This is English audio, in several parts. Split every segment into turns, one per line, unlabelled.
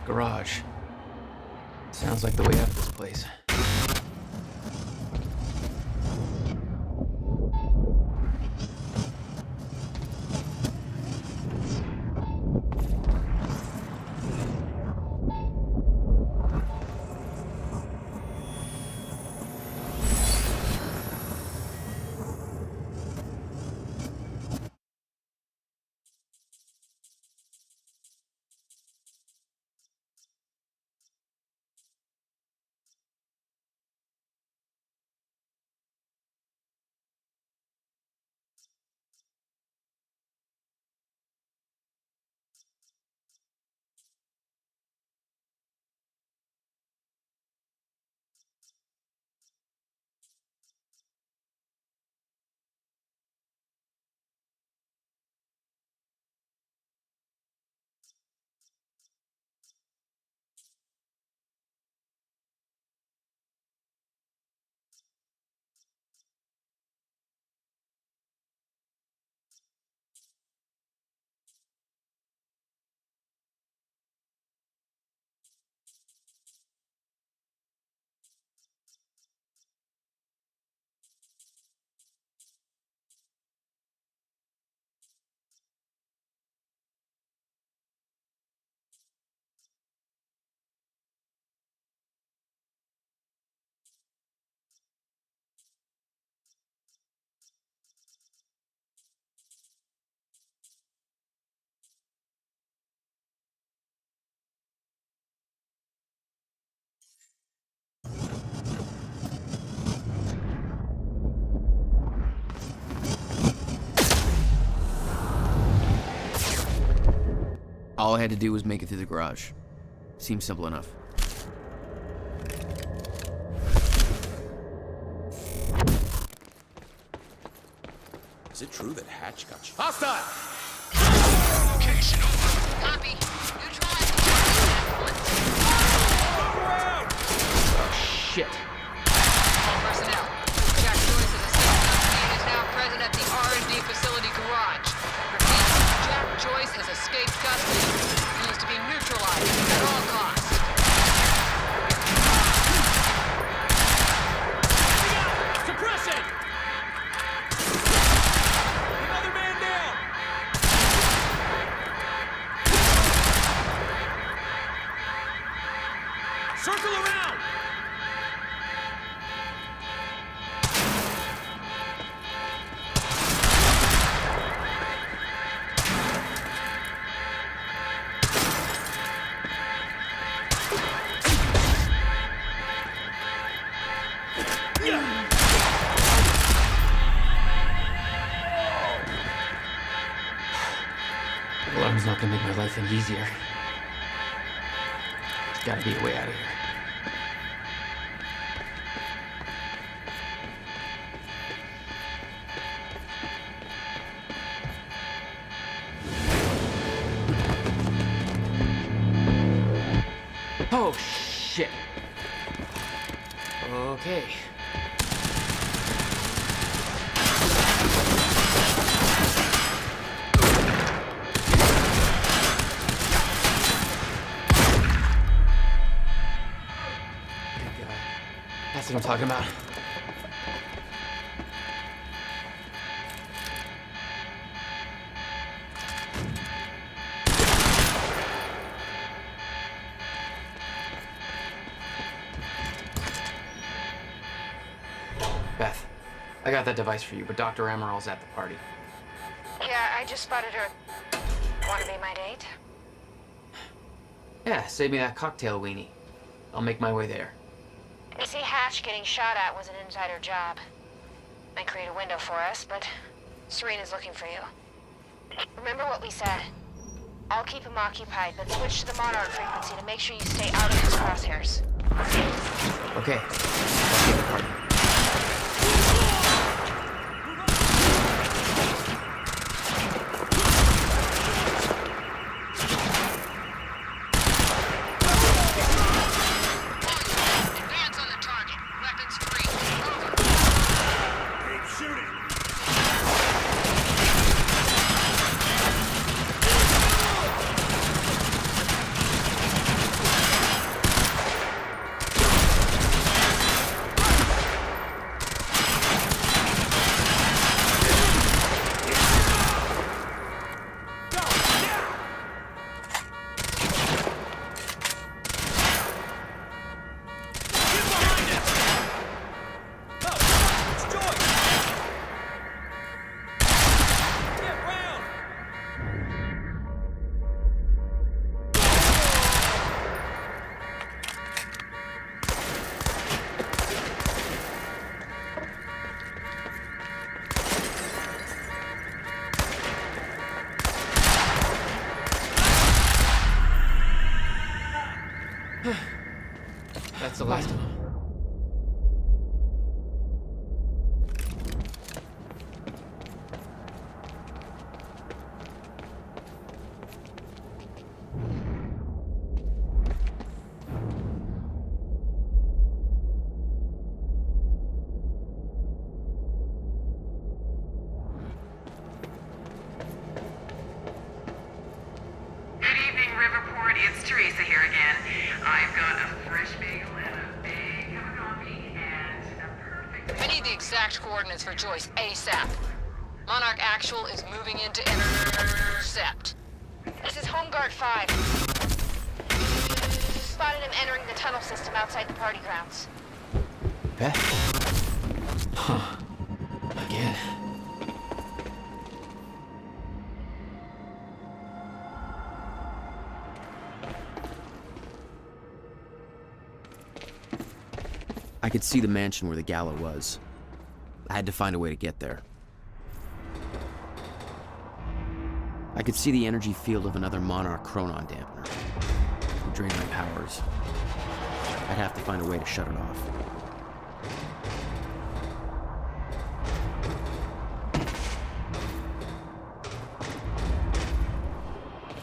Garage. Sounds like the way out of this place.
All I had to do was make it through the garage. Seems simple enough.
Is it true that Hatch got shot? Hostile!
Location over. Copy. Neutralize the target.
Oh, shit.
All personnel. Jack Joyce of the Citizen team is now present at the R&D facility garage. Repeat, Jack Joyce has escaped custody. He is to be neutralized at all costs.
Suppression! Another man down! Circle around!
Alarm's not gonna make my life any easier. There's gotta be a way out of here. Oh, shit. Okay. That's what I'm talking about. Beth, I got that device for you, but Dr. Amaril's at the party.
Yeah, I just spotted her. Want to be my date?
Yeah, save me that cocktail weenie. I'll make my way there.
You see, Hatch getting shot at was an insider job. Might create a window for us, but Serena's looking for you. Remember what we said. I'll keep him occupied, but switch to the monarch frequency to make sure you stay out of his crosshairs.
Okay. I'll see you at the party.
Advance on the target. Weapons free. Over.
Keep shooting!
That's the last of them.
Good evening, Riverport. It's Teresa here again. I've got a fresh bagel and a big cup of coffee and a perfect...
I need the exact coordinates for Joyce ASAP. Monarch Actual is moving into intercept.
This is Home Guard 5. Spotted him entering the tunnel system outside the party grounds.
Beth? Huh. Again.
I could see the mansion where the gala was. I had to find a way to get there. I could see the energy field of another Monarch Chronon dampener. It would drain my powers. I'd have to find a way to shut it off.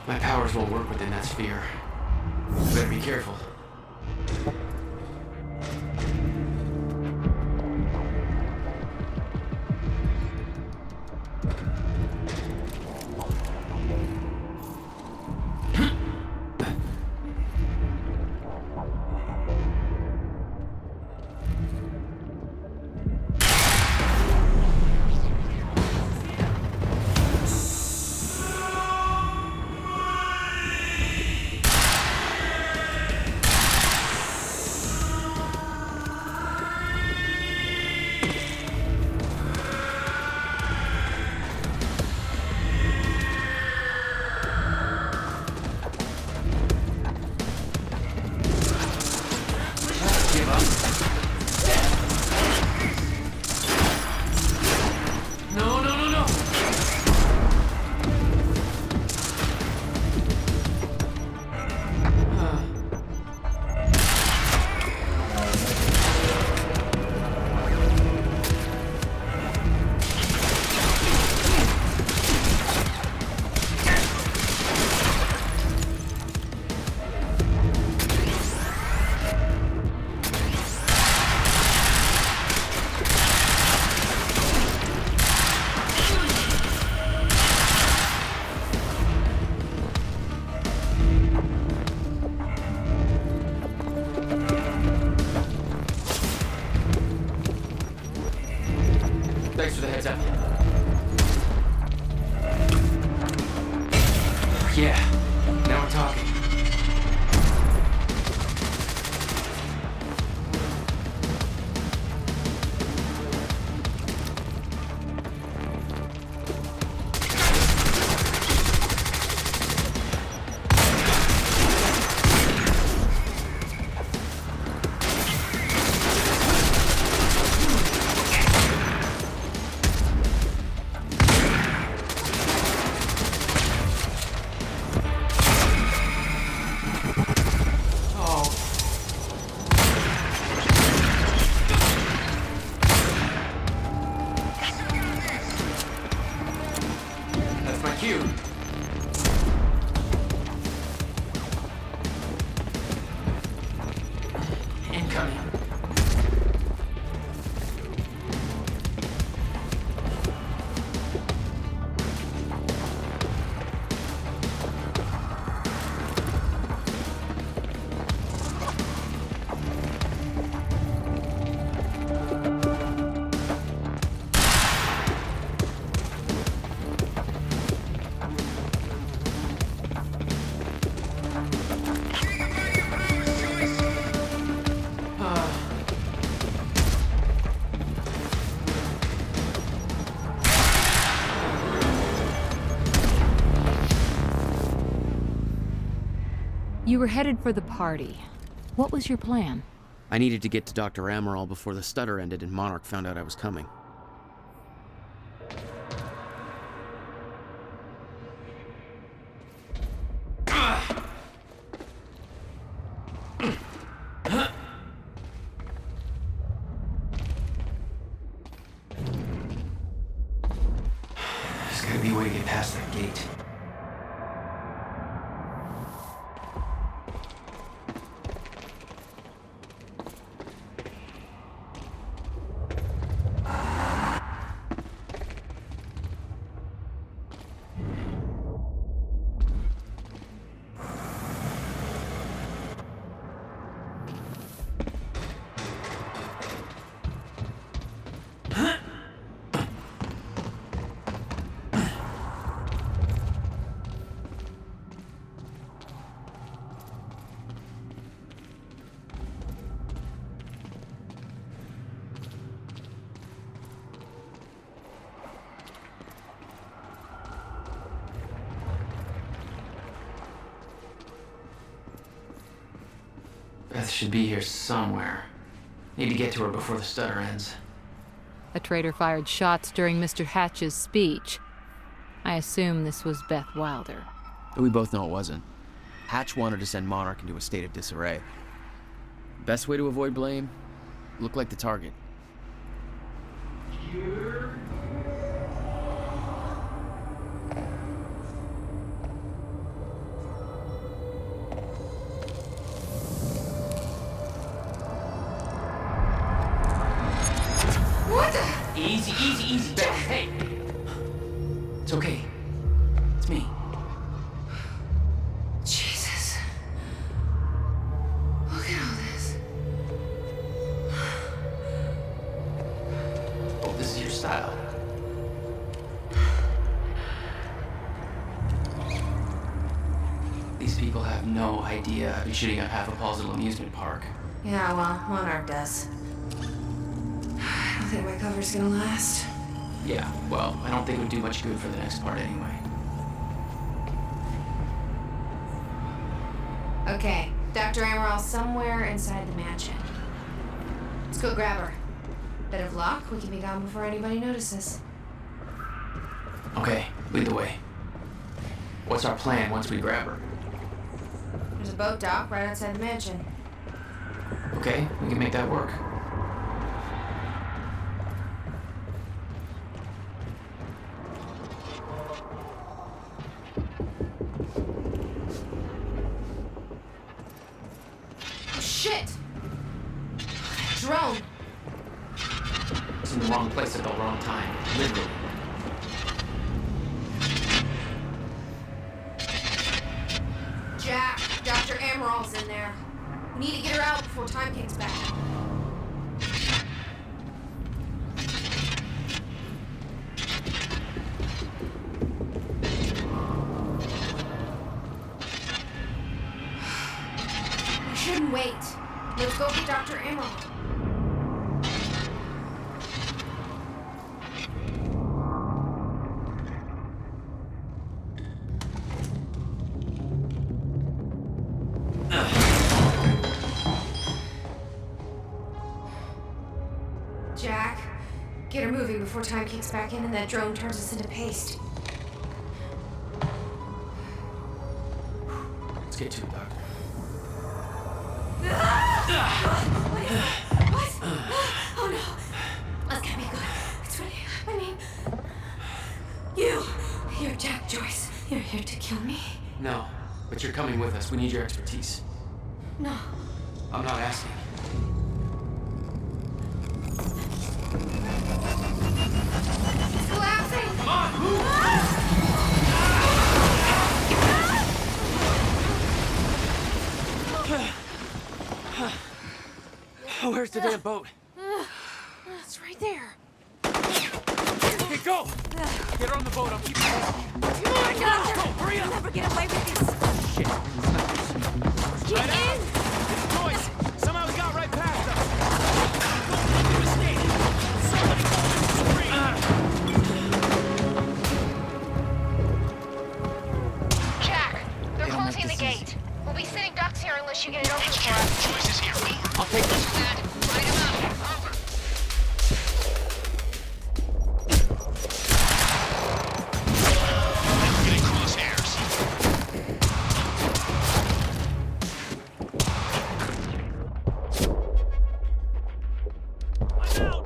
My powers won't work within that sphere. You better be careful. No, no, no, no! Thanks for the heads up. Yeah, now we're talking. That's my cue. Incoming.
You were headed for the party. What was your plan?
I needed to get to Dr. Amaral before the stutter ended and Monarch found out I was coming.
get past that gate. Beth should be here somewhere. Need to get to her before the stutter ends.
A traitor fired shots during Mr. Hatch's speech. I assume this was Beth Wilder.
But we both know it wasn't. Hatch wanted to send Monarch into a state of disarray. Best way to avoid blame? Look like the target.
Easy, Beth. Hey! It's okay. It's me.
Jesus. Look at all this.
Oh, this is your style. These people have no idea I've been shooting up half of Paul's little amusement park.
Yeah, well, Monarch does. I don't think my cover's gonna last.
Yeah, well, I don't think it would do much good for the next part anyway.
Okay, Dr. Amaril's somewhere inside the mansion. Let's go grab her. Bit of luck, we can be gone before anybody notices.
Okay, lead the way. What's our plan once we grab her?
There's a boat dock right outside the mansion.
Okay, we can make that work.
Oh, shit! Drone!
It's in the wrong place at the wrong time. Literally.
Jack, Dr. Amaril's in there. We need to get her out before time kicks back. We shouldn't wait. Let's go get Dr. Amaral. Jack, get her moving before time kicks back in and that drone turns us into paste.
Let's get to it, Doctor.
What? Oh no. That's gonna be good. It's really, I mean, you're Jack Joyce. You're here to kill me?
No, but you're coming with us. We need your expertise.
No.
I'm not asking.
It's collapsing!
Come on, move! Where's the damn boat?
It's right there.
Okay, go! Get her on the boat. I'll keep you posted.
Come on, Doctor!
Go, hurry up!
We'll never get away with this.
Shit.
Get
Right
in!
It's Joyce! Somehow he got right past us! Don't make a mistake! Somebody
Jack, they're closing the gate. We'll be sitting ducks here unless you get it open for us.
Joyce is here.
I'll take this.
Dad, light him up. Over.
I'm getting crosshairs. I'm out!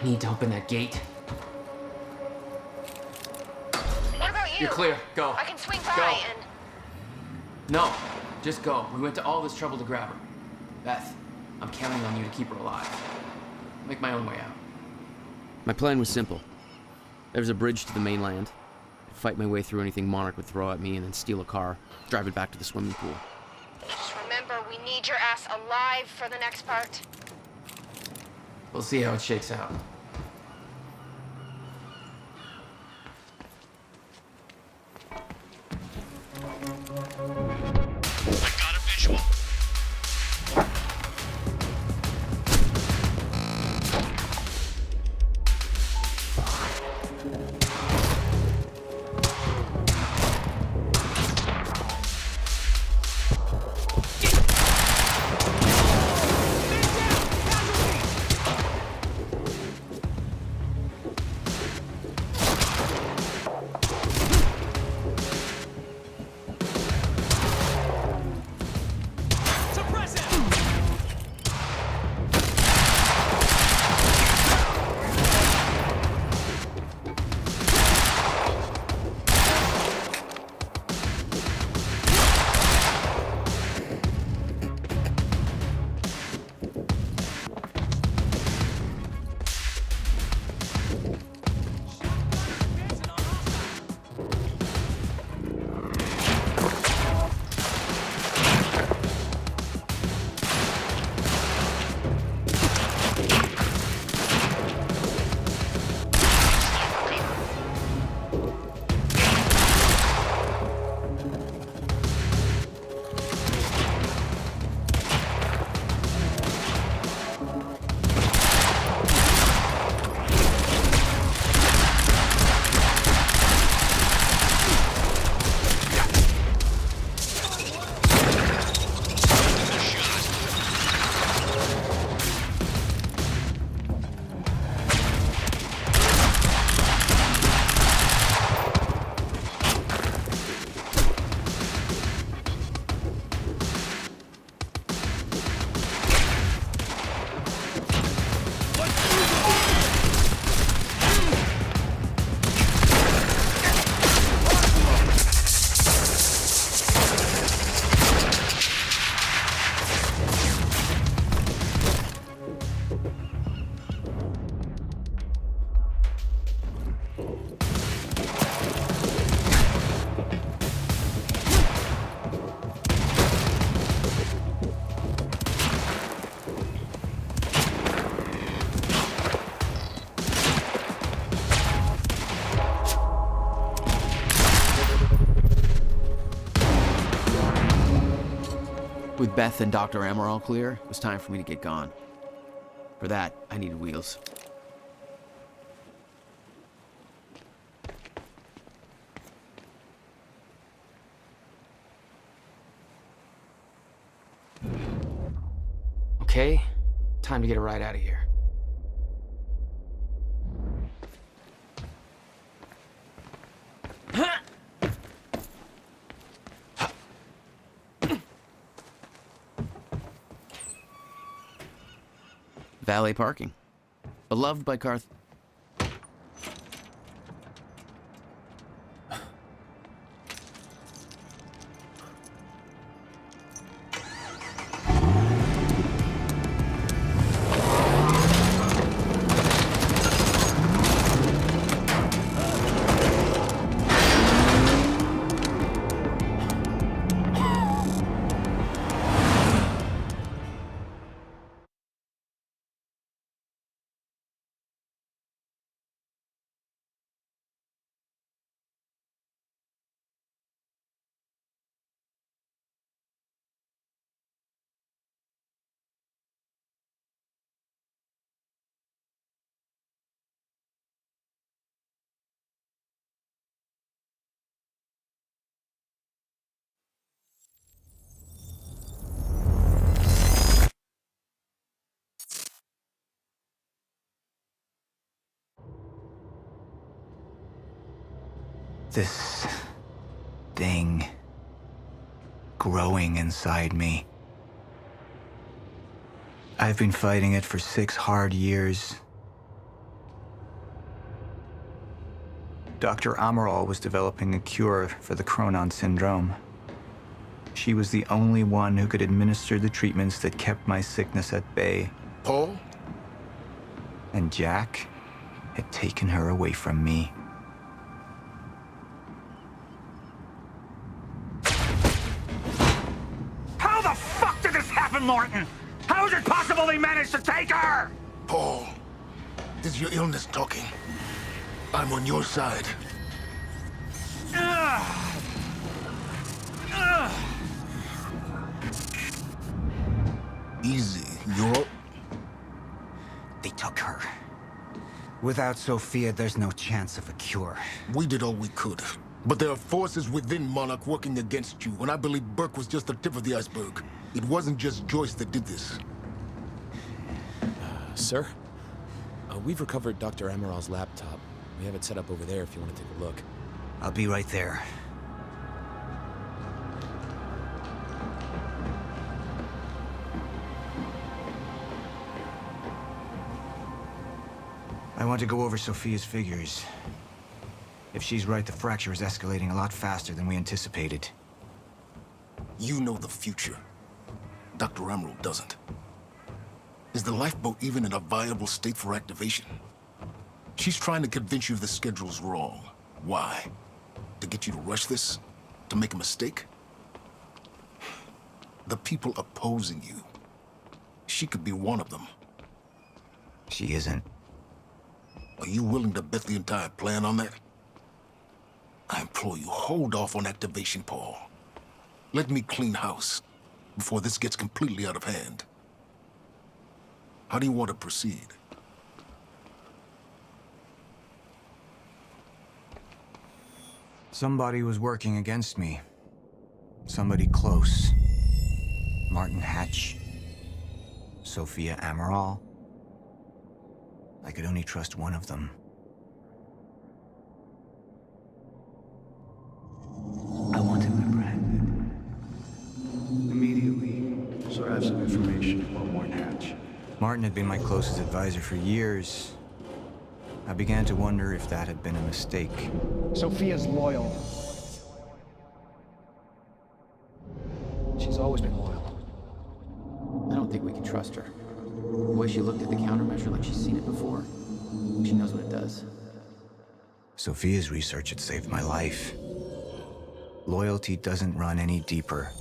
need to open that gate.
What about you?
You're clear. Go.
I can swing by
Go.
and...
No, just go. We went to all this trouble to grab her. Beth, I'm counting on you to keep her alive. I'll make my own way out.
My plan was simple. There was a bridge to the mainland. I'd fight my way through anything Monarch would throw at me and then steal a car, drive it back to the swimming pool.
Just remember, we need your ass alive for the next part.
We'll see how it shakes out.
I got a visual. Suppress him!
With Beth and Dr. Amor all clear, it was time for me to get gone. For that, I needed wheels.
Okay, time to get a ride out of here.
Valet parking. Beloved by Carth...
This thing growing inside me. I've been fighting it for 6 hard years. Dr. Amaral was developing a cure for the Chronon syndrome. She was the only one who could administer the treatments that kept my sickness at bay.
Paul?
And Jack had taken her away from me.
How the fuck did this happen, Martin? How is it possible they managed to take her?
Paul, this is your illness talking. I'm on your side. Easy, you're...
They took her. Without Sophia, there's no chance of a cure.
We did all we could. But there are forces within Monarch working against you, and I believe Burke was just the tip of the iceberg. It wasn't just Joyce that did this.
Sir? We've recovered Dr. Amaral's laptop. We have it set up over there if you want to take a look.
I'll be right there. I want to go over Sophia's figures. If she's right, the fracture is escalating a lot faster than we anticipated.
You know the future. Dr. Amaral doesn't. Is the lifeboat even in a viable state for activation? She's trying to convince you the schedule's wrong. Why? To get you to rush this? To make a mistake? The people opposing you. She could be one of them.
She isn't.
Are you willing to bet the entire plan on that? I implore you, hold off on activation, Paul. Let me clean house before this gets completely out of hand. How do you want to proceed?
Somebody was working against me. Somebody close. Martin Hatch. Sophia Amaral. I could only trust one of them. I want him apprehended. Immediately. So I have some information about Martin Hatch. Martin had been my closest advisor for years. I began to wonder if that had been a mistake.
Sophia's loyal. She's always been loyal.
I don't think we can trust her. The way she looked at the countermeasure like she's seen it before. She knows what it does.
Sophia's research had saved my life. Loyalty doesn't run any deeper.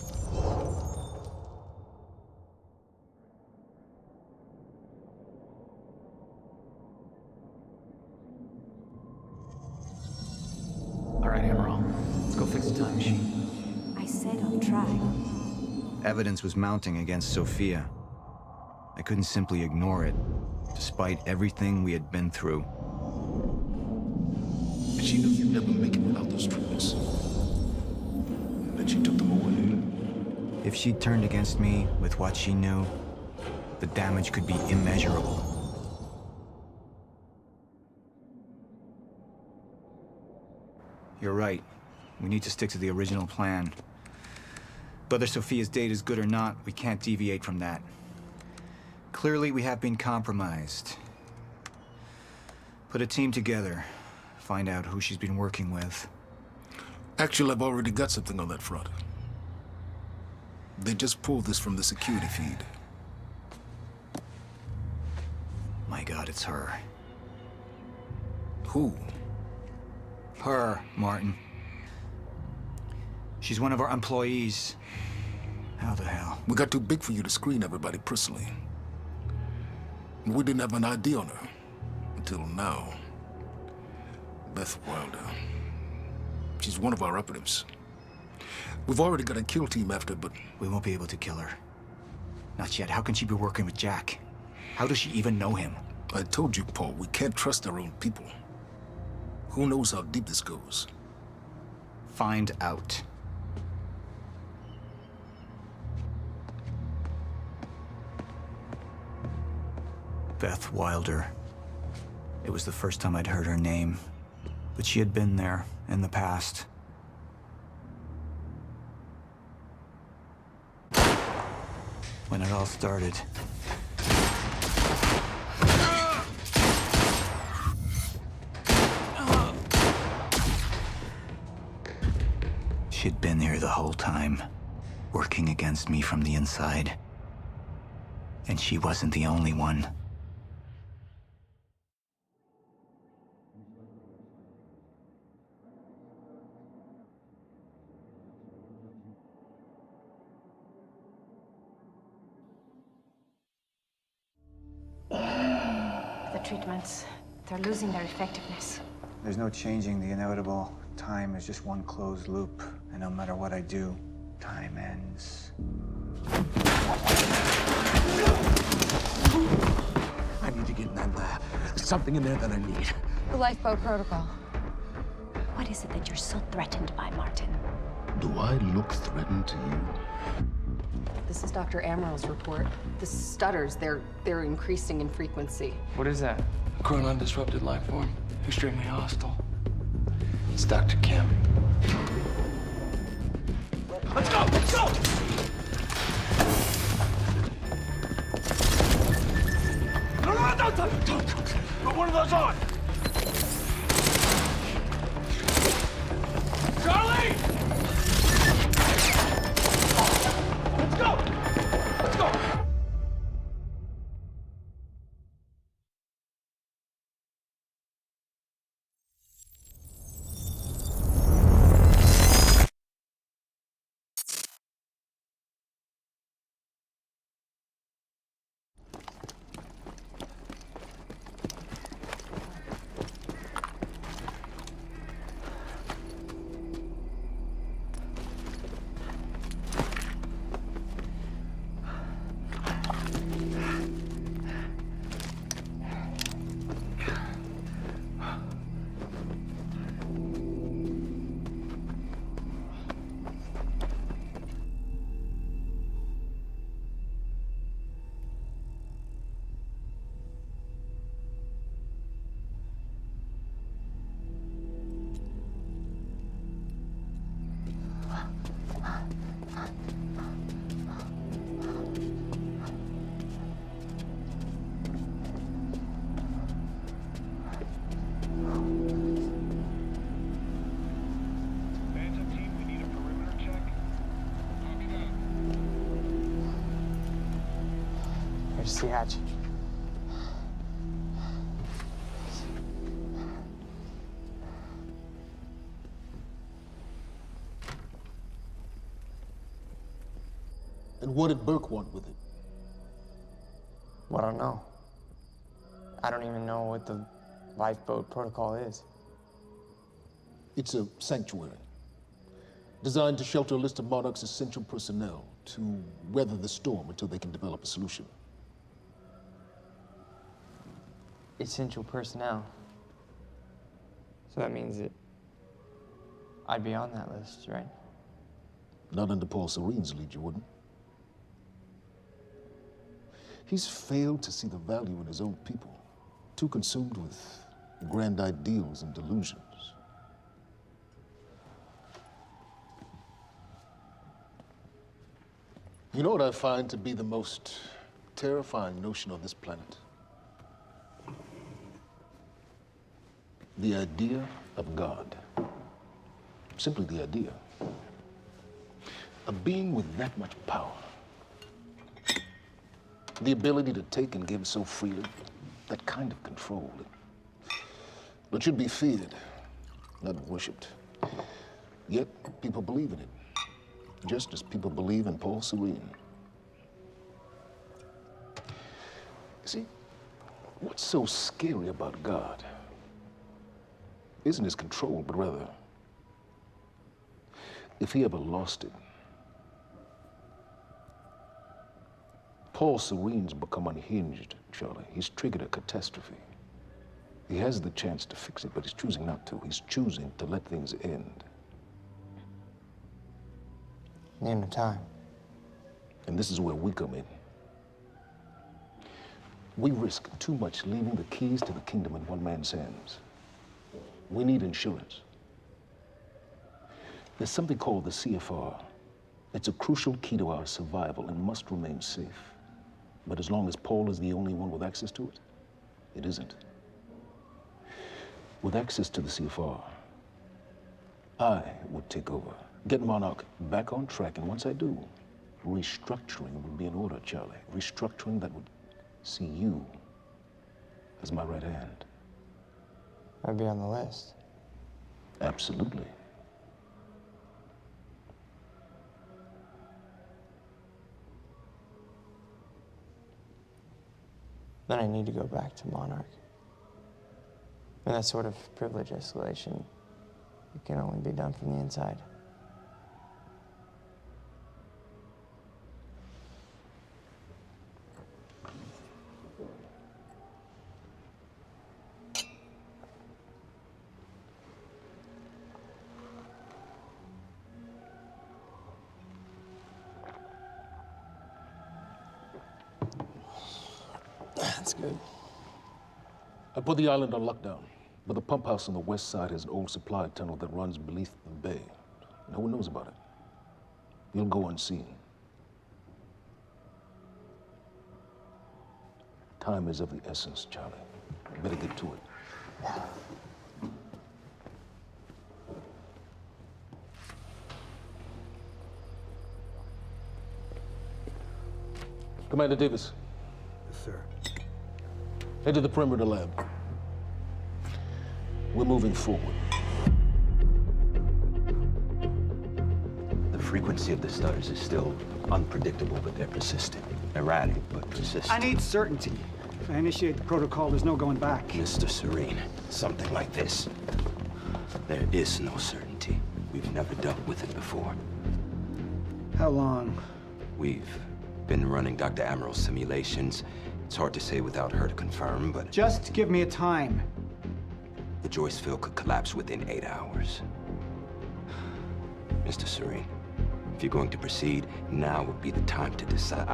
All right, Amaral. Let's go fix the time machine.
I said I'll try.
Evidence was mounting against Sophia. I couldn't simply ignore it, despite everything we had been through.
And she knew you'd never make it without those treatments. And then she took them away.
If she'd turned against me with what she knew, the damage could be immeasurable. You're right. We need to stick to the original plan. Whether Sophia's date is good or not, we can't deviate from that. Clearly, we have been compromised. Put a team together. Find out who she's been working with.
Actually, I've already got something on that front. They just pulled this from the security feed.
My God, it's her.
Who?
Her, Martin. She's one of our employees. How the hell?
We got too big for you to screen everybody personally. We didn't have an ID on her. Until now. Beth Wilder. She's one of our operatives. We've already got a kill team after, but...
We won't be able to kill her. Not yet. How can she be working with Jack? How does she even know him?
I told you, Paul, we can't trust our own people. Who knows how deep this goes?
Find out. Beth Wilder. It was the first time I'd heard her name, but she had been there in the past. When it all started. She'd been here the whole time, working against me from the inside. And she wasn't the only one.
The treatments, they're losing their effectiveness.
There's no changing the inevitable. Time is just one closed loop, and no matter what I do, time ends.
I need to get in that lab. There's something in there that I need.
The lifeboat protocol. What is it that you're so threatened by, Martin?
Do I look threatened to you?
This is Dr. Amaril's report. The stutters, they're increasing in frequency.
What is that? A chronon disrupted life form. Extremely hostile. It's Dr. Kim.
Let's go! Let's go! No, don't. Put one of those on! Charlie! Let's go! Let's go!
There's the hatch.
And what did Burke want with it?
Well, I don't know. I don't even know what the lifeboat protocol is.
It's a sanctuary, designed to shelter a list of Monarch's essential personnel to weather the storm until they can develop a solution.
Essential personnel. So that means that I'd be on that list, right?
Not under Paul Serene's lead, you wouldn't. He's failed to see the value in his own people, too consumed with grand ideals and delusions. You know what I find to be the most terrifying notion on this planet? The idea of God. Simply the idea. A being with that much power. The ability to take and give so freely. That kind of control. It should be feared, not worshipped. Yet people believe in it. Just as people believe in Paul Serene. See, what's so scary about God isn't his control, but rather, if he ever lost it. Paul Serene's become unhinged, Charlie. He's triggered a catastrophe. He has the chance to fix it, but he's choosing not to. He's choosing to let things end.
The end of time.
And this is where we come in. We risk too much leaving the keys to the kingdom in one man's hands. We need insurance. There's something called the CFR. It's a crucial key to our survival and must remain safe. But as long as Paul is the only one with access to it, it isn't. With access to the CFR, I would take over get Monarch back on track, and once I do, restructuring would be in order, Charlie. Restructuring that would see you as my right hand.
I'd be on the list.
Absolutely.
Then I need to go back to Monarch. And that sort of privilege escalation, it can only be done from the inside. That's good.
I put the island on lockdown, but the pump house on the west side has an old supply tunnel that runs beneath the bay. No one knows about it. You'll go unseen. Time is of the essence, Charlie. You better get to it. Commander Davis.
Yes, sir.
Head to the perimeter lab. We're moving forward.
The frequency of the stutters is still unpredictable, but they're persistent. Erratic, but persistent.
I need certainty. If I initiate the protocol, there's no going back.
Mr. Serene, something like this. There is no certainty. We've never dealt with it before.
How long?
We've been running Dr. Amaril's simulations. It's hard to say without her to confirm, but...
Just give me a time.
The Joyce field could collapse within 8 hours. Mr. Serene, if you're going to proceed, now would be the time to decide.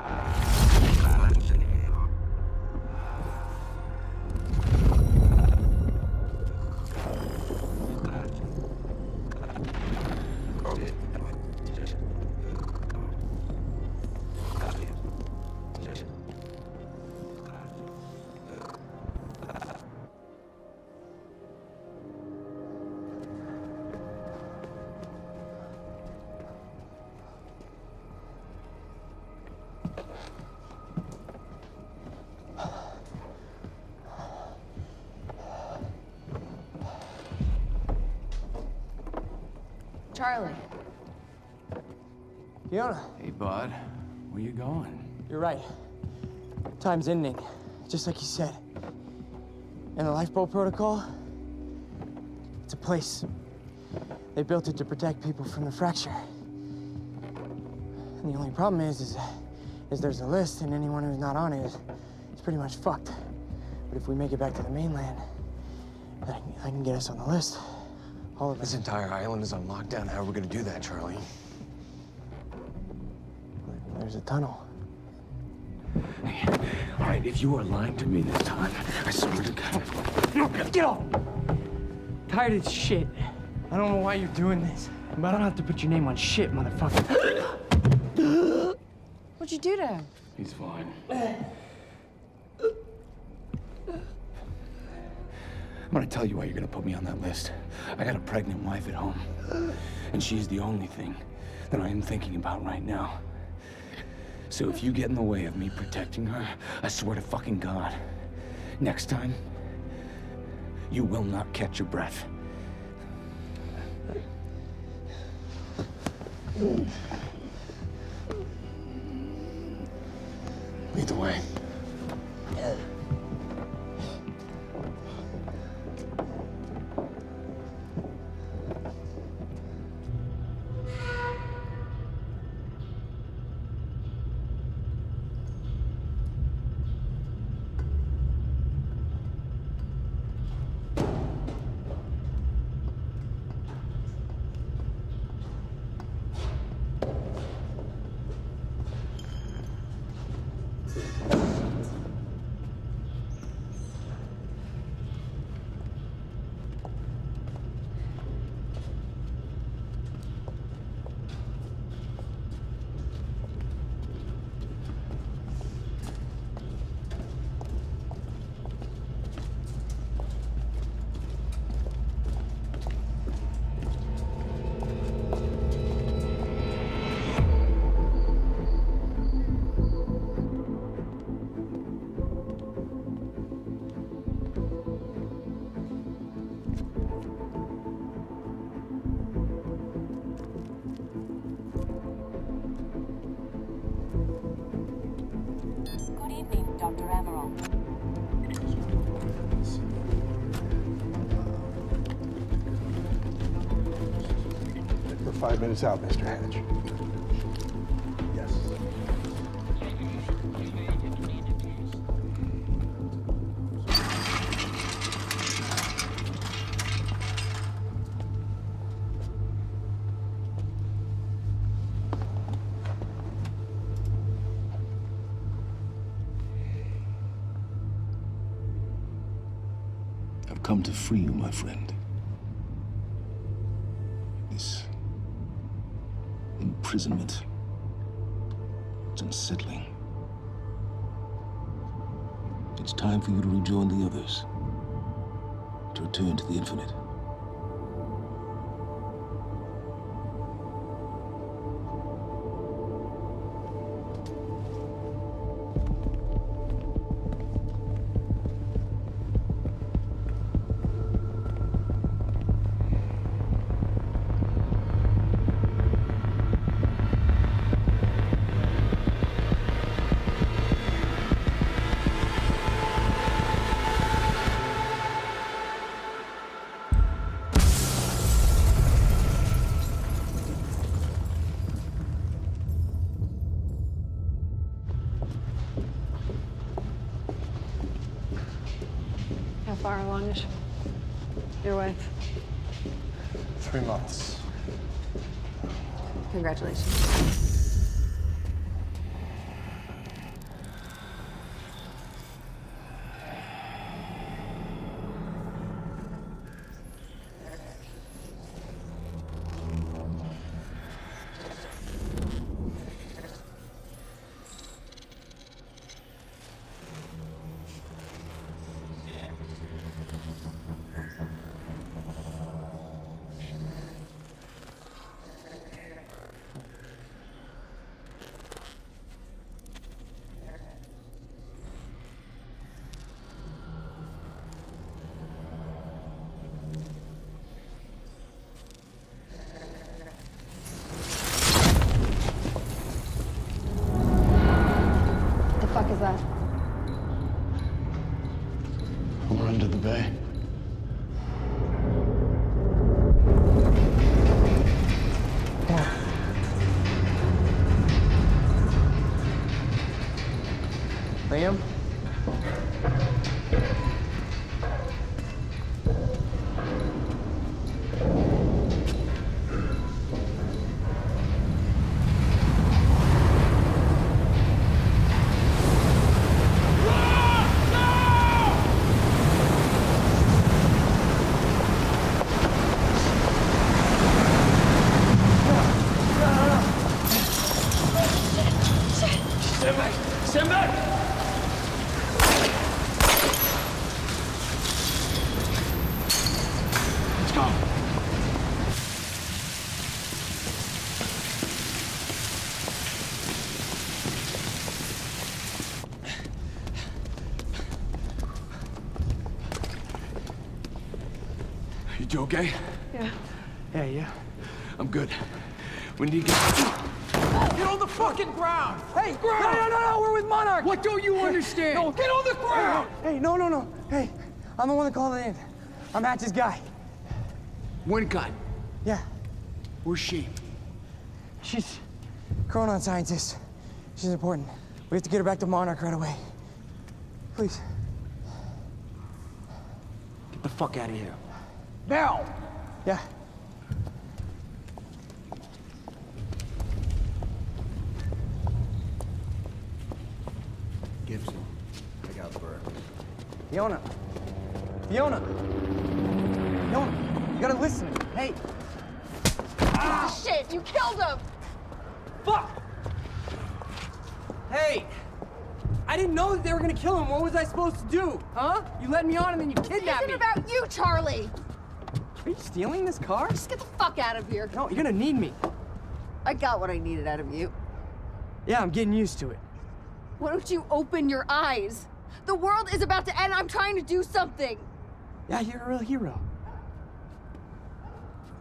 Charlie.
Fiona,
Hey, bud. Where you going?
you're right. Time's ending, just like you said. And the lifeboat protocol? It's a place. They built it to protect people from the fracture. And the only problem is there's a list, and anyone who's not on it is pretty much fucked. But if we make it back to the mainland, I can get us on the list. All of us.
This entire island is on lockdown. How are we gonna do that, Charlie?
There's a tunnel.
Hey, all right, if you are lying to me this time, I swear to God.
Get off! Tired of this shit. I don't know why you're doing this, but I don't have to put your name on shit, motherfucker.
What'd you do to him?
He's fine. I'm gonna tell you why you're gonna put me on that list. I got a pregnant wife at home, and she's the only thing that I am thinking about right now. So if you get in the way of me protecting her, I swear to fucking God, next time, you will not catch your breath. Lead the way.
We're 5 minutes out, Mr. Hatch. Yes.
I've come to free you, my friend. This imprisonment, it's unsettling. It's time for you to rejoin the others, to return to the infinite.
How far along is your wife?
3 months.
Congratulations. What the fuck is that?
We're under the bay.
Liam?
Stand back! Stand back! Let's go. You two okay?
Yeah.
Yeah. I'm good. We need to get... Get on the fucking ground!
Hey! No, we're with Monarch!
What don't you understand?
No.
Get on the ground!
Hey, no. Hey, I'm the one that called it in. I'm Hatch's guy.
Wincott.
Yeah.
Where's she?
She's a Chronon scientist. She's important. We have to get her back to Monarch right away. Please.
Get the fuck out of here. Now!
Yeah.
Gibson, take out Burke.
Fiona, you gotta listen to me. Hey.
Shit, you killed him!
Fuck! Hey! I didn't know that they were gonna kill him. What was I supposed to do? Huh? You led me on and then you kidnapped me.
It's about you, Charlie!
Are you stealing this car?
Just get the fuck out of here.
No, you're gonna need me.
I got what I needed out of you.
Yeah, I'm getting used to it.
Why don't you open your eyes? The world is about to end. I'm trying to do something.
Yeah, you're a real hero.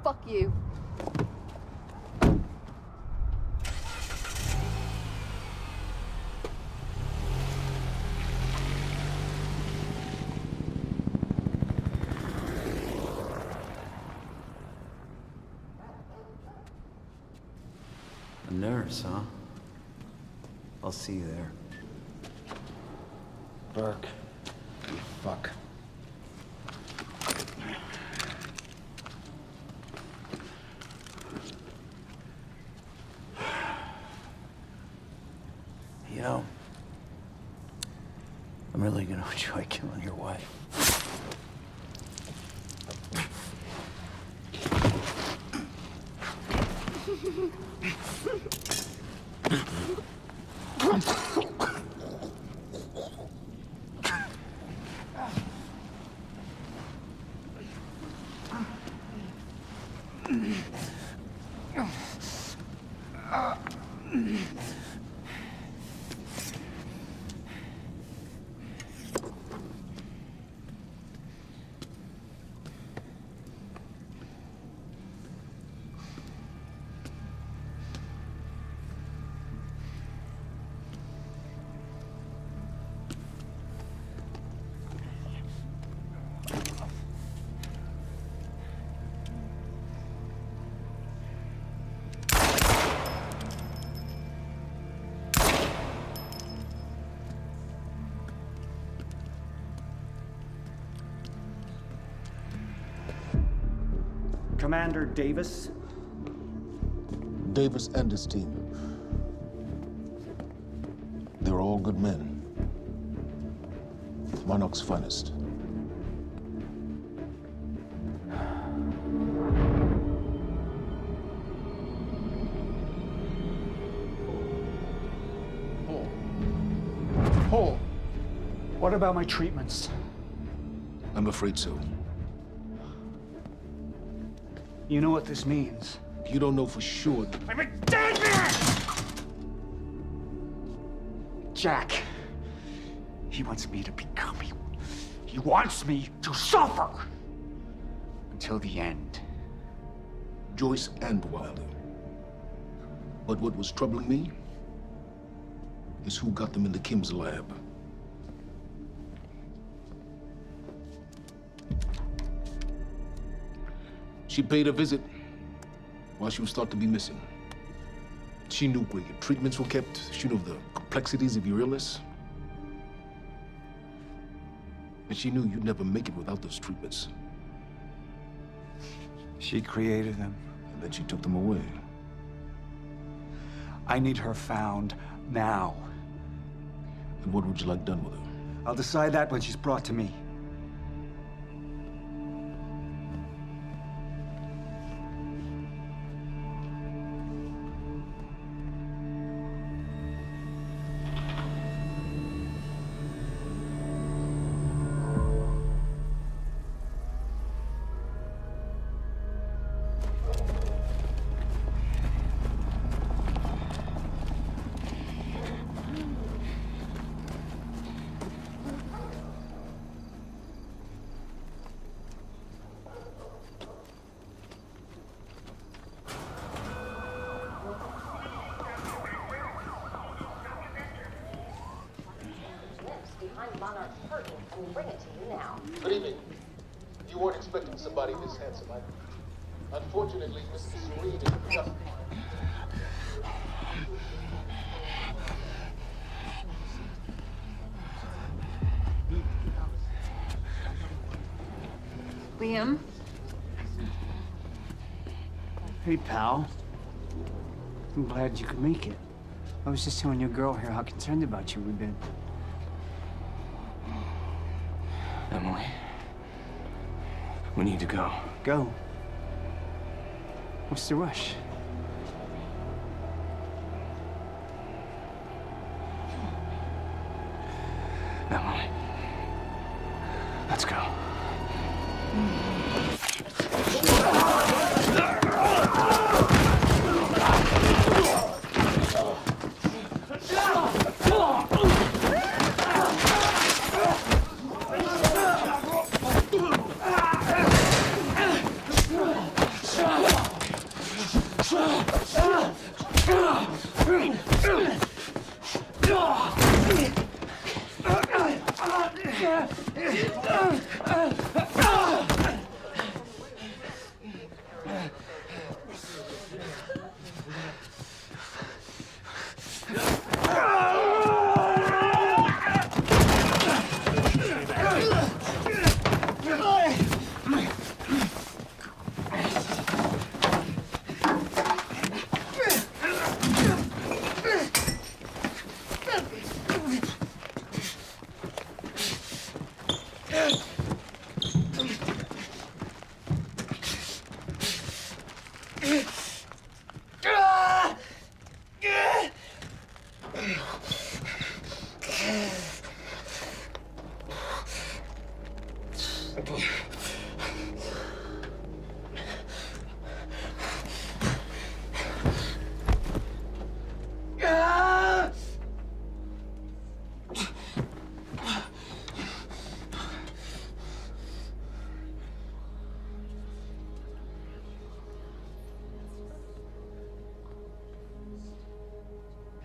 Fuck you.
Sheriff's, huh? I'll see you there.
Burke, you fuck.
You know, I'm really gonna enjoy killing your wife.
Commander Davis?
Davis and his team. They were all good men. Monarch's finest.
Paul, what about my treatments?
I'm afraid so.
You know what this means?
You don't know for sure.
I'm a dead man! Jack, he wants me to become you. He wants me to suffer until the end.
Joyce and Wilder. But what was troubling me is who got them into Kim's lab. She paid a visit while she was thought to be missing. She knew where your treatments were kept. She knew the complexities of your illness. And she knew you'd never make it without those treatments.
She created them.
And then she took them away.
I need her found now.
And what would you like done with her?
I'll decide that when she's brought to me.
Good evening. You weren't expecting somebody this handsome, unfortunately, Mr. Serene is just...
Liam?
Hey, pal. I'm glad you could make it. I was just telling your girl here how concerned about you we've been.
Emily, we need to go.
Go? What's the rush?
Emily, let's go.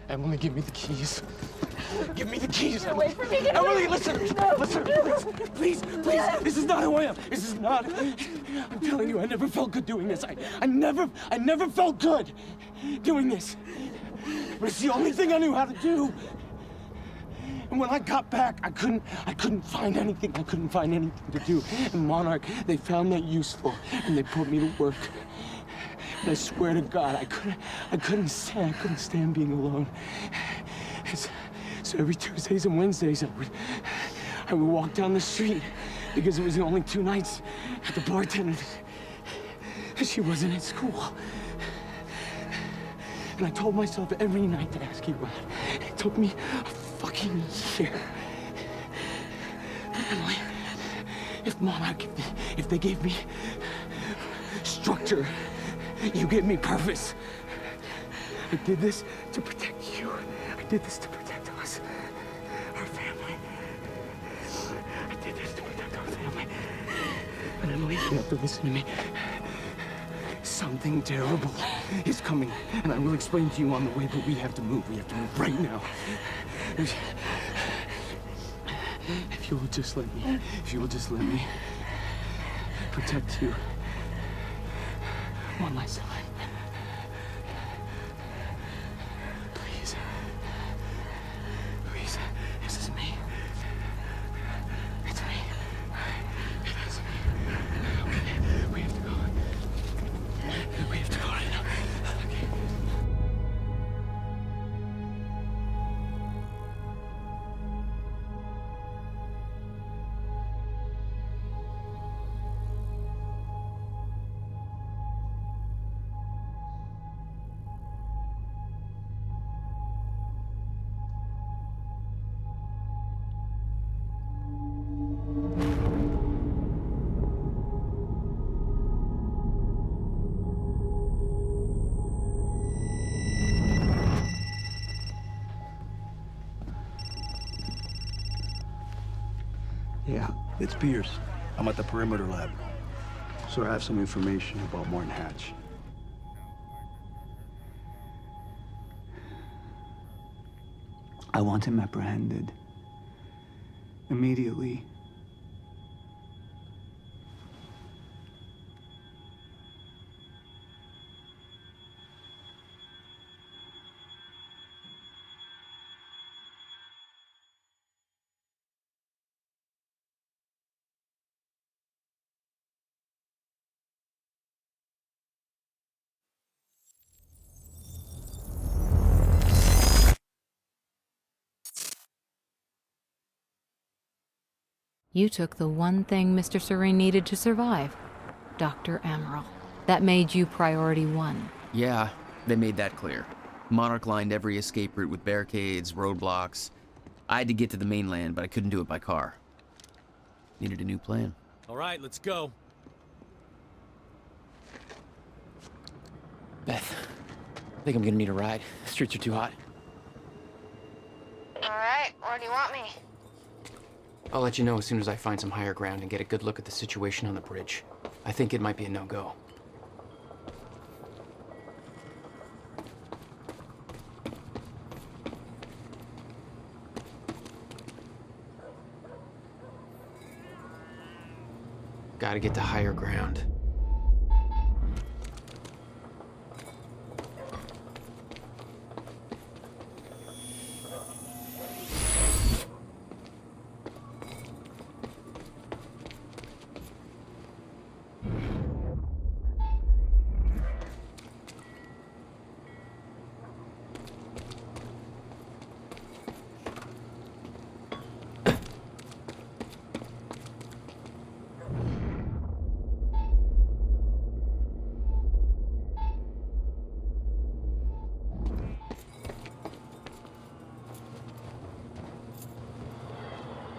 Emily, give me the keys. Give me the keys.
Get away from me. Get
Emily,
away.
listen.
No.
Listen. Please. This is not who I am. This is not. I'm telling you, I never felt good doing this. I never felt good doing this. But it's the only thing I knew how to do. And when I got back, I couldn't find anything. I couldn't find anything to do. And Monarch, they found that useful, and they put me to work. And I swear to God, I couldn't stand being alone. So every Tuesdays and Wednesdays, I would walk down the street because it was the only 2 nights at the bartender. She wasn't at school. And I told myself every night to ask you out. It took me a fucking year. But Emily, if Monarch, if they gave me structure, you gave me purpose. I did this to protect you. I did this to protect us, our family. I did this to protect our family. But Emily, you have to listen to me. Something terrible is coming, and I will explain to you on the way, but we have to move. We have to move right now. If you will just let me protect you one last time. Please. Please. This is me. It's me. It is me. Okay. We have to go. We have to go right now. Okay.
Yeah, it's Pierce. I'm at the perimeter lab. So I have some information about Martin Hatch. I want him apprehended. Immediately.
You took the one thing Mr. Serene needed to survive, Dr. Amaral. That made you priority 1.
Yeah, they made that clear. Monarch lined every escape route with barricades, roadblocks. I had to get to the mainland, but I couldn't do it by car. Needed a new plan.
All right, let's go.
Beth, I think I'm gonna need a ride. The streets are too hot.
All right, where do you want me?
I'll let you know as soon as I find some higher ground and get a good look at the situation on the bridge. I think it might be a no-go. Gotta get to higher ground.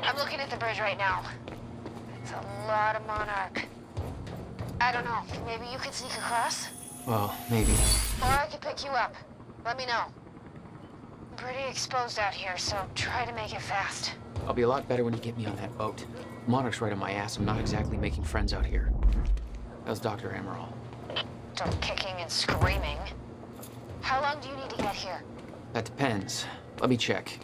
I'm looking at the bridge right now. It's a lot of Monarch. I don't know. Maybe you could sneak across?
Well, maybe.
Or I could pick you up. Let me know. I'm pretty exposed out here, so try to make it fast.
I'll be a lot better when you get me on that boat. Monarch's right on my ass. I'm not exactly making friends out here. How's Dr. Amaral?
Still kicking and screaming. How long do you need to get here?
That depends. Let me check.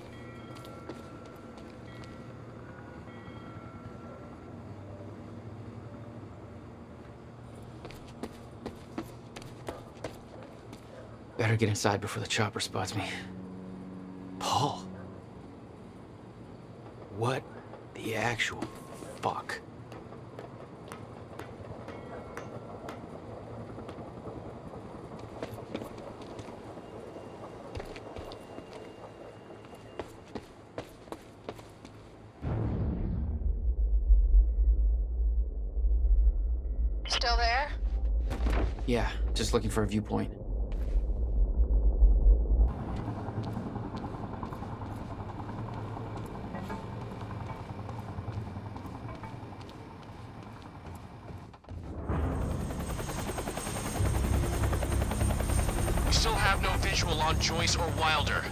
Better get inside before the chopper spots me. Paul. What the actual fuck?
Still there?
Yeah, just looking for a viewpoint.
Still have no visual on Joyce or Wilder.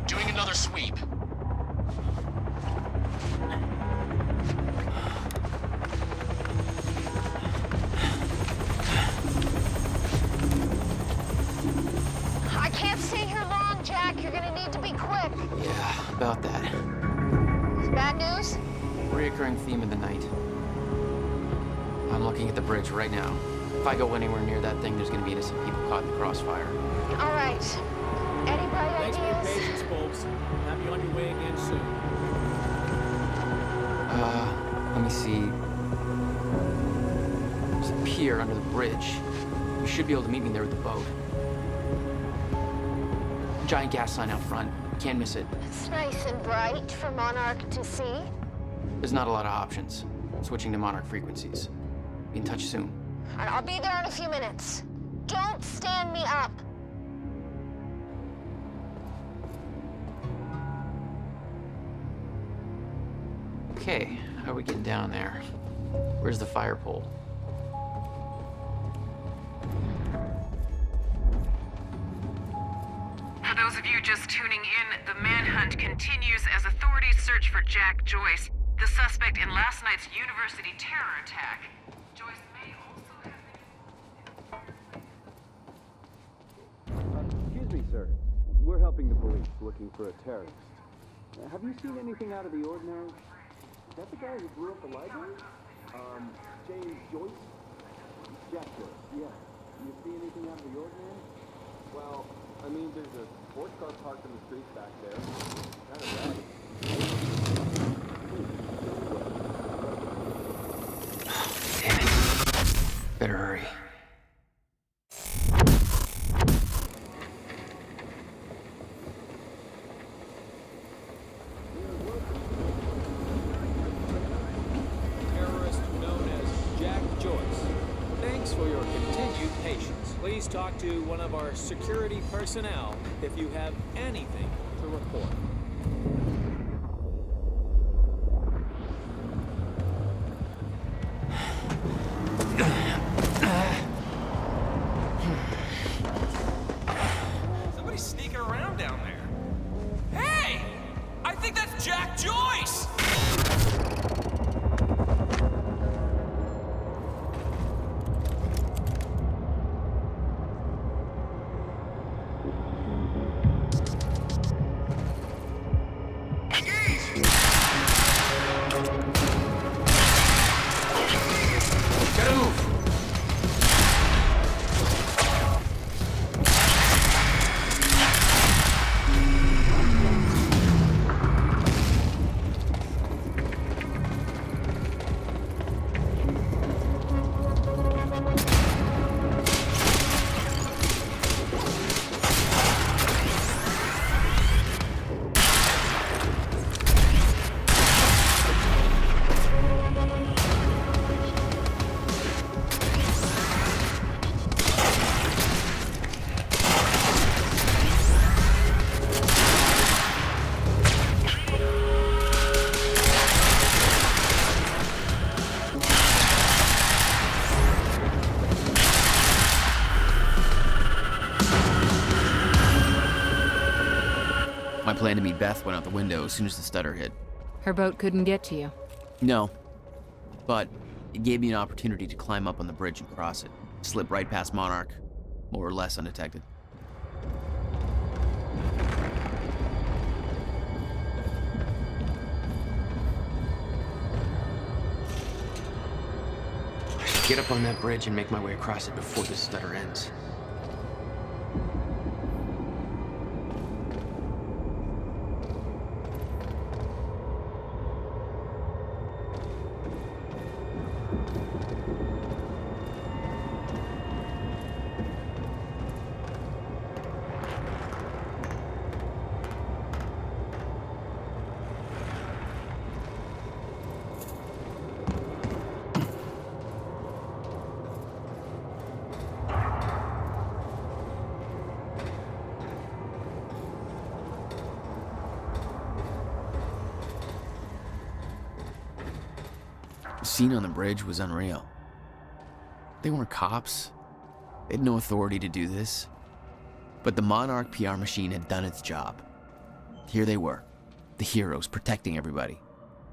Doing another sweep.
I can't stay here long, Jack. You're gonna need to be quick.
Yeah, about that.
Bad news?
Reoccurring theme of the night. I'm looking at the bridge right now. If I go anywhere near that thing, there's gonna be innocent people caught in the crossfire.
All right. Any bright
Thanks for your
ideas?
patience, folks. Have you on your way again soon.
Let me see. There's a pier under the bridge. You should be able to meet me there with the boat. Giant gas sign out front. Can't miss it.
It's nice and bright for Monarch to see.
There's not a lot of options. Switching to Monarch frequencies. Be in touch soon.
And I'll be there in a few minutes. Don't stand me up.
Okay, how are we getting down there? Where's the fire pole?
For those of you just tuning in, the manhunt continues as authorities search for Jack Joyce, the suspect in last night's university terror attack. Joyce may also have...
Excuse me, sir. We're helping the police looking for a terrorist. Have you seen anything out of the ordinary? Is that the guy who blew up the library? James Joyce? Jack Joyce, yeah. You see anything out of the ordinary? Well, I mean, there's a sports car parked in the street back there. Kind of rowdy.
Damn it. Better hurry.
Terrorist known as Jack Joyce. Thanks for your continued patience. Please talk to one of our security personnel if you have anything to report.
Somebody's sneaking around down there. Hey! I think that's Jack Joyce!
plan to meet Beth went out the window as soon as the stutter hit.
Her boat couldn't get to you.
No, but it gave me an opportunity to climb up on the bridge and cross it. Slip right past Monarch, more or less undetected.
I should get up on that bridge and make my way across it before this stutter ends.
The scene on the bridge was unreal. They weren't cops. They had no authority to do this. But the Monarch PR machine had done its job. Here they were, the heroes protecting everybody.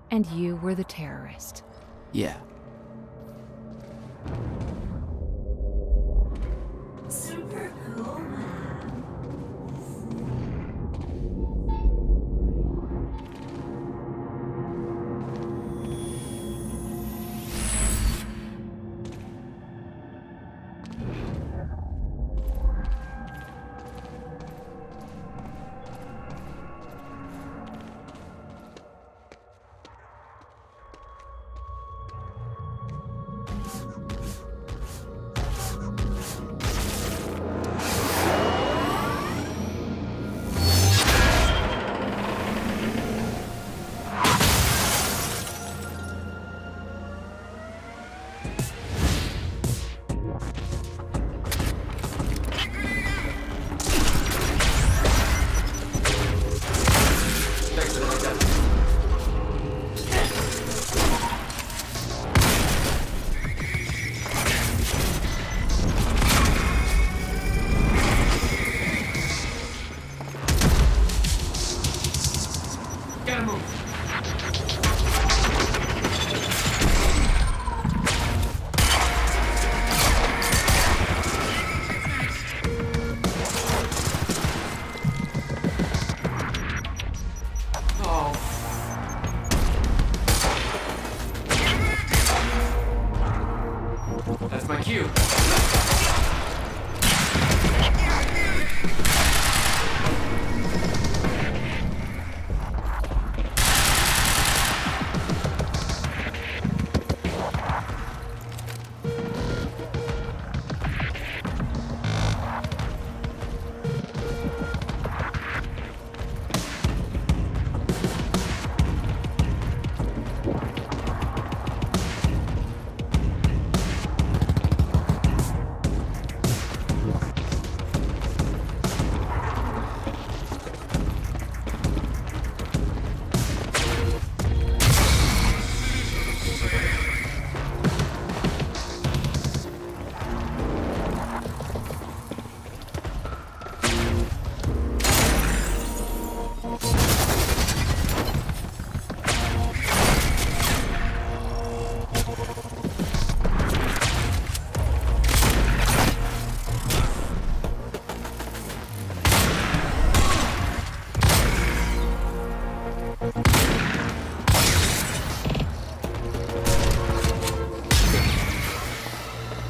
And you were the terrorist.
Yeah.
Super cool.
That's my cue.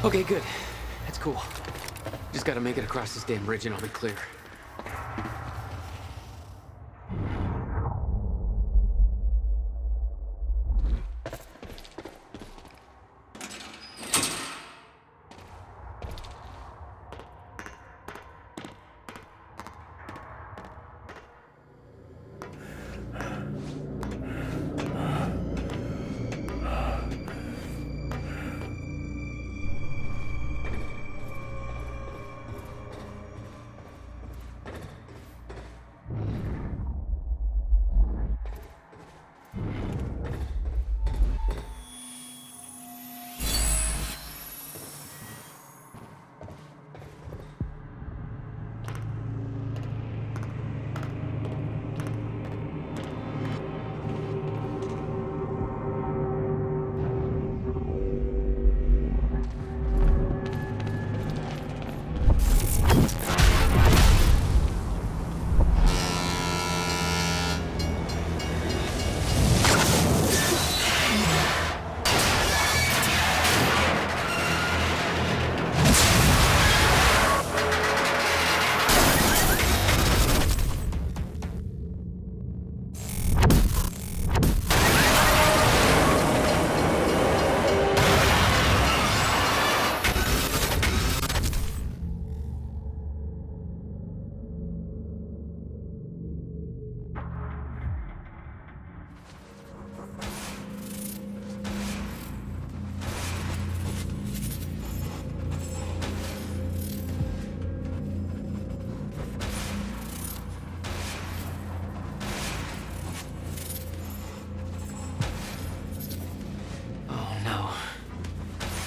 Okay, good. That's cool. Just gotta make it across this damn bridge and I'll be clear.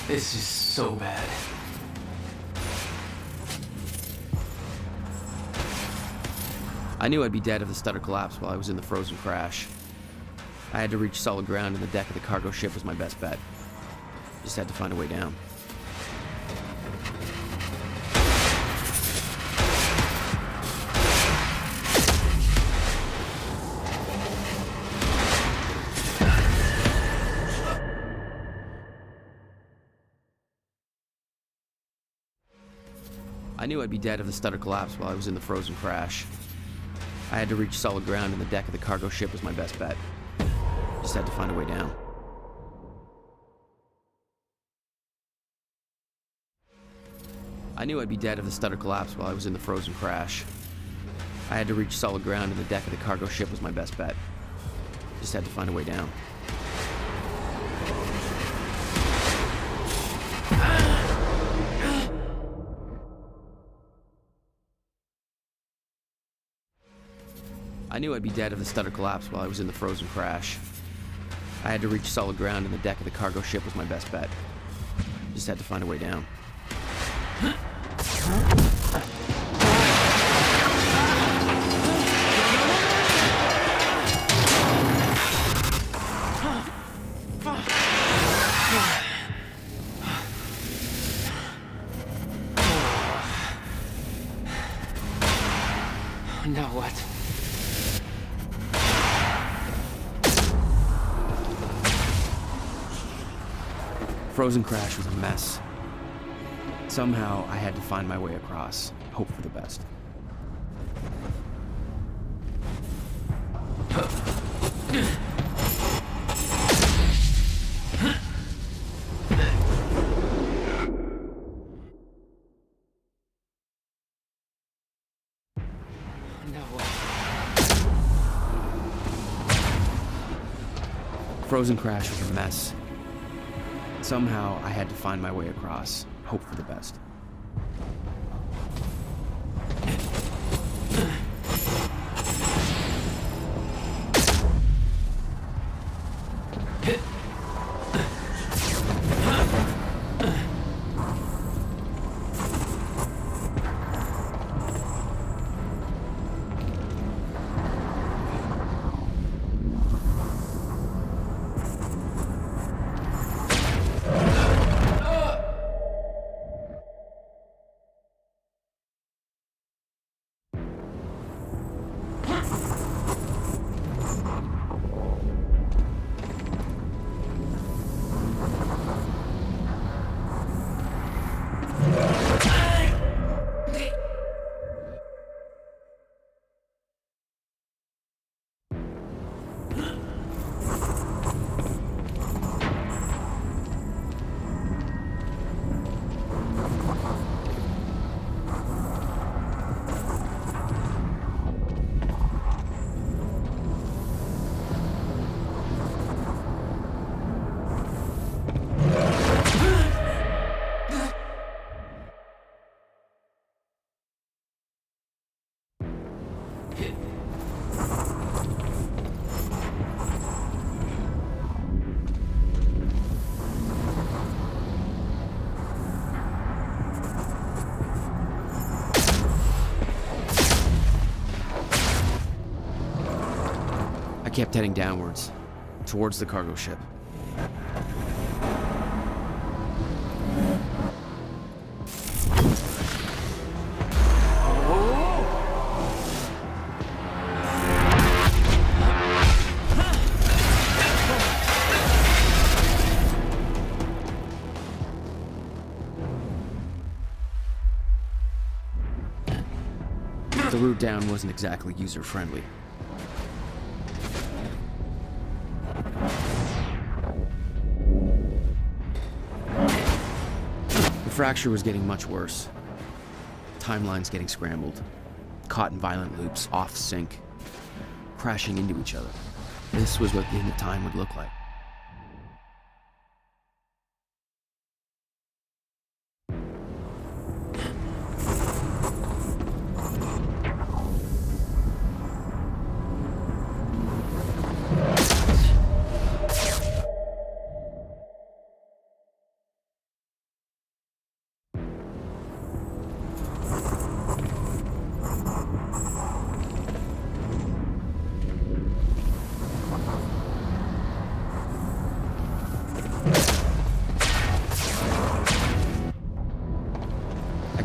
This is so bad.
I knew I'd be dead if the stutter collapsed while I was in the frozen crash. I had to reach solid ground, and the deck of the cargo ship was my best bet. Just had to find a way down. I knew I'd be dead if the stutter collapsed while I was in the frozen crash. I had to reach solid ground, and the deck of the cargo ship was my best bet. Just had to find a way down. I knew I'd be dead if the stutter collapsed while I was in the frozen crash. I had to reach solid ground, and the deck of the cargo ship was my best bet. Just had to find a way down. I knew I'd be dead if the stutter collapsed while I was in the frozen crash. I had to reach solid ground, and the deck of the cargo ship was my best bet. Just had to find a way down.
Now what?
Frozen crash was a mess. Somehow, I had to find my way across, hope for the best.
Now what?
Frozen crash was a mess. Somehow, I had to find my way across, hope for the best. I kept heading downwards, towards the cargo ship. The route down wasn't exactly user-friendly. The fracture was getting much worse. Timelines getting scrambled. Caught in violent loops, off sync. Crashing into each other. This was what the end of time would look like.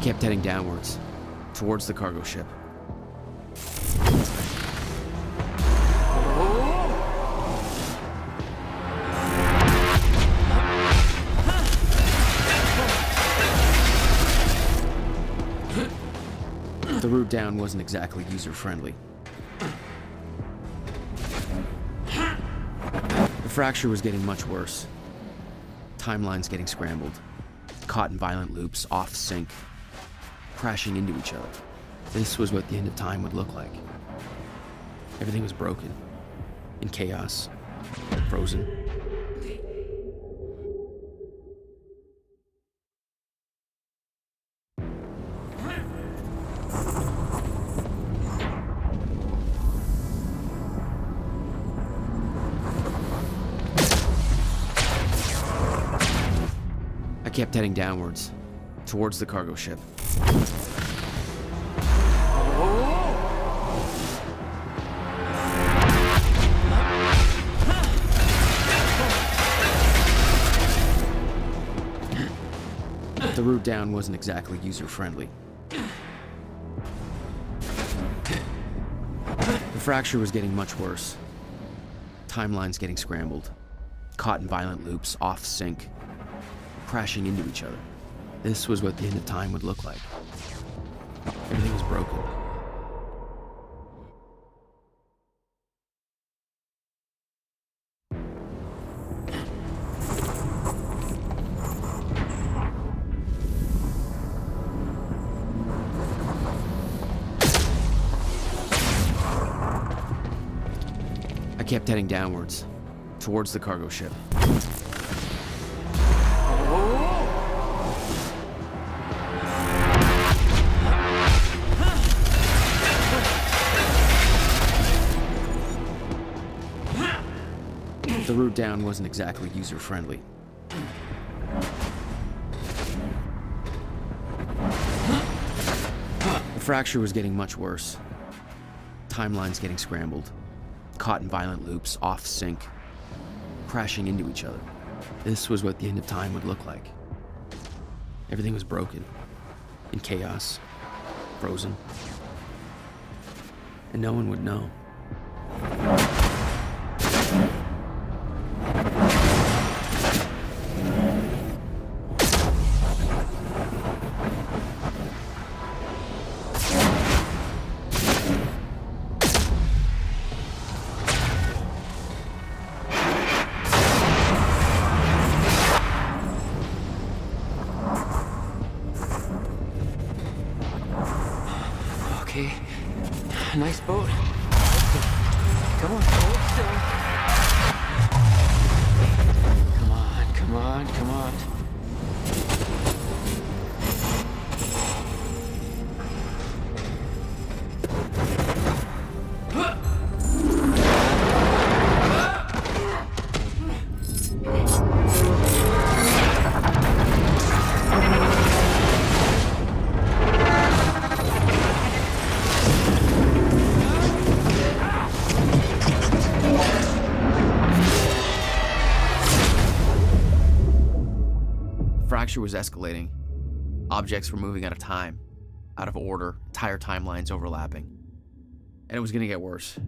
kept heading downwards, towards the cargo ship. The route down wasn't exactly user-friendly. The fracture was getting much worse. Timelines getting scrambled, caught in violent loops, off sync, crashing into each other. This was what the end of time would look like. Everything was broken, in chaos, frozen. I kept heading downwards, towards the cargo ship. The route down wasn't exactly user-friendly. The fracture was getting much worse. Timelines getting scrambled, caught in violent loops, off sync, crashing into each other. This was what the end of time would look like. Everything was broken. I kept heading downwards, towards the cargo ship. The route down wasn't exactly user-friendly. The fracture was getting much worse. Timelines getting scrambled, caught in violent loops, off sync, crashing into each other. This was what the end of time would look like. Everything was broken, in chaos, frozen, and no one would know.
Okay. Nice boat. Come on, hold still. Come on, come on, come on.
Fracture was escalating. Objects were moving out of time, out of order, entire timelines overlapping. And it was gonna get worse,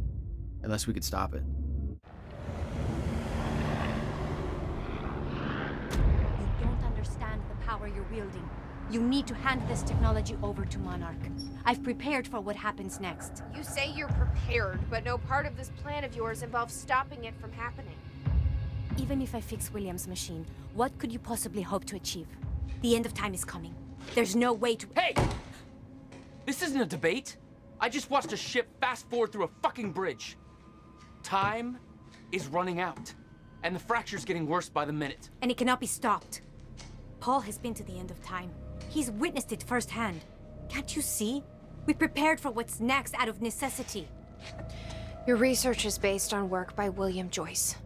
unless we could stop it.
You don't understand the power you're wielding. You need to hand this technology over to Monarch. I've prepared for what happens next.
You say you're prepared, but no part of this plan of yours involves stopping it from happening.
Even if I fix William's machine, what could you possibly hope to achieve? The end of time is coming. There's no way to—
Hey! This isn't a debate. I just watched a ship fast forward through a fucking bridge. Time is running out, and the fracture's getting worse by the minute.
And it cannot be stopped. Paul has been to the end of time. He's witnessed it firsthand. Can't you see? We prepared for what's next out of necessity.
Your research is based on work by William Joyce.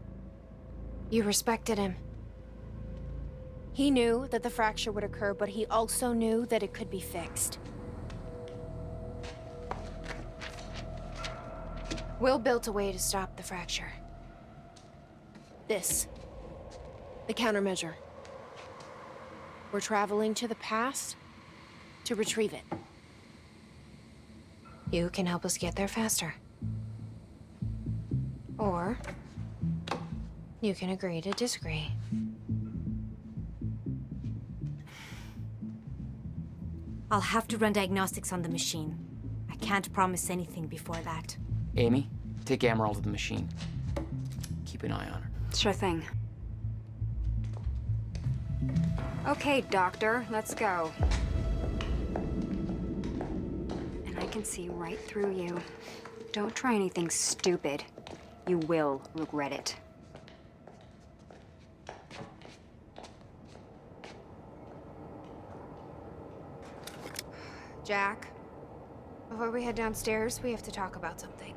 You respected him. He knew that the fracture would occur, but he also knew that it could be fixed. Will built a way to stop the fracture. This. The countermeasure. We're traveling to the past to retrieve it. You can help us get there faster. Or you can agree to disagree.
I'll have to run diagnostics on the machine. I can't promise anything before that.
Amy, take Amaral to the machine. Keep an eye on her.
Sure thing. Okay, Doctor, let's go. And I can see right through you. Don't try anything stupid. You will regret it.
Jack, before we head downstairs, we have to talk about something.